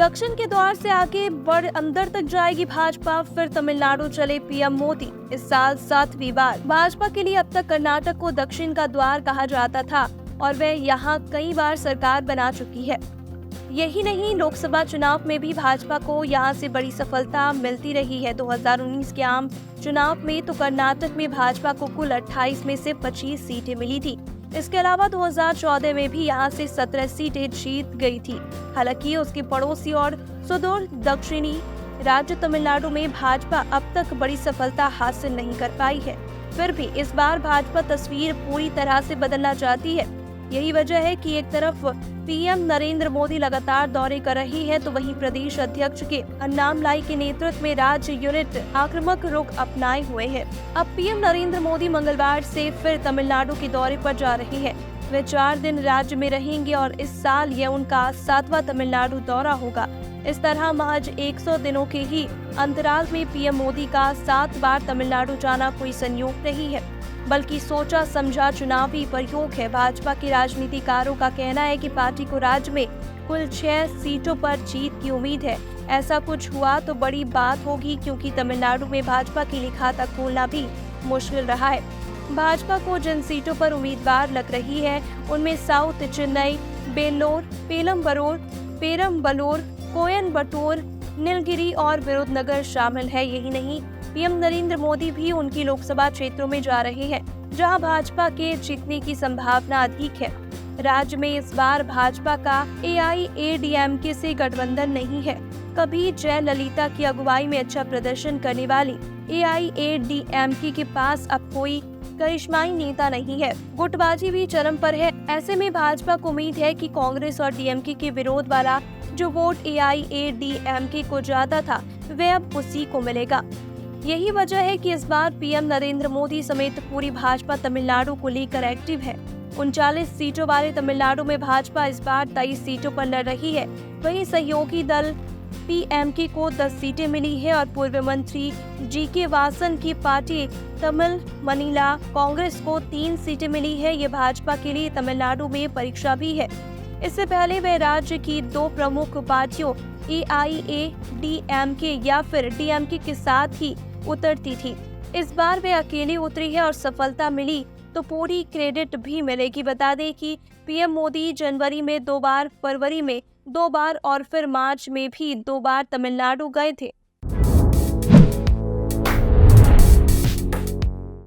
दक्षिण के द्वार से आगे बढ़ अंदर तक जाएगी भाजपा, फिर तमिलनाडु चले पीएम मोदी। इस साल 7वीं बार। भाजपा के लिए अब तक कर्नाटक को दक्षिण का द्वार कहा जाता था और वह यहाँ कई बार सरकार बना चुकी है। यही नहीं, लोकसभा चुनाव में भी भाजपा को यहाँ से बड़ी सफलता मिलती रही है। 2019 के आम चुनाव में तो कर्नाटक में भाजपा को कुल 28 में से 25 सीटें मिली थी। इसके अलावा 2014 में भी यहाँ से 17 सीटें जीत गई थी। हालांकि उसके पड़ोसी और सुदूर दक्षिणी राज्य तमिलनाडु में भाजपा अब तक बड़ी सफलता हासिल नहीं कर पाई है। फिर भी इस बार भाजपा तस्वीर पूरी तरह से बदलना चाहती है। यही वजह है कि एक तरफ पीएम नरेंद्र मोदी लगातार दौरे कर रही है, तो वहीं प्रदेश अध्यक्ष के अन्नामलाई के नेतृत्व में राज्य यूनिट आक्रामक रुख अपनाए हुए है। अब पीएम नरेंद्र मोदी मंगलवार से फिर तमिलनाडु के दौरे पर जा रहे हैं। वे 4 दिन राज्य में रहेंगे और इस साल यह उनका 7वां तमिलनाडु दौरा होगा। इस तरह महज 100 दिनों के ही अंतराल में पीएम मोदी का 7 बार तमिलनाडु जाना कोई संयोग नहीं है, बल्कि सोचा समझा चुनावी प्रयोग है। भाजपा के राजनीतिकारों का कहना है कि पार्टी को राज्य में कुल 6 सीटों पर जीत की उम्मीद है। ऐसा कुछ हुआ तो बड़ी बात होगी, क्योंकि तमिलनाडु में भाजपा की खाता खोलना भी मुश्किल रहा है। भाजपा को जिन सीटों पर उम्मीदवार लग रही है उनमें साउथ चेन्नई, बेल्लोर, पेरम्बलूर, कोयम्बटूर, नीलगिरी और विरुधनगर शामिल है। यही नहीं, पीएम नरेंद्र मोदी भी उनकी लोकसभा क्षेत्रों में जा रहे हैं, जहां भाजपा के जीतने की संभावना अधिक है। राज्य में इस बार भाजपा का AIADMK से गठबंधन नहीं है। कभी जयललिता की अगुवाई में अच्छा प्रदर्शन करने वाली AIADMK के पास अब कोई करिश्माई नेता नहीं है। गुटबाजी भी चरम पर है। ऐसे में भाजपा को उम्मीद है कि कांग्रेस और DMK के विरोध वाला जो वोट AIADMK को जाता था वह अब उसी को मिलेगा। यही वजह है कि इस बार पीएम नरेंद्र मोदी समेत पूरी भाजपा तमिलनाडु को लेकर एक्टिव है। 39 सीटों वाले तमिलनाडु में भाजपा इस बार 23 सीटों पर लड़ रही है। वहीं सहयोगी दल PMK को 10 सीटें मिली है और पूर्व मंत्री GK वासन की पार्टी तमिल मनीला कांग्रेस को 3 सीटें मिली है। ये भाजपा के लिए तमिलनाडु में परीक्षा भी है। इससे पहले वह राज्य की 2 प्रमुख पार्टियों AIADMK या फिर DMK के साथ ही उतरती थी। इस बार वे अकेले उतरी है और सफलता मिली तो पूरी क्रेडिट भी मिलेगी। बता दें कि पीएम मोदी जनवरी में 2 बार, फरवरी में 2 बार और फिर मार्च में भी 2 बार तमिलनाडु गए थे।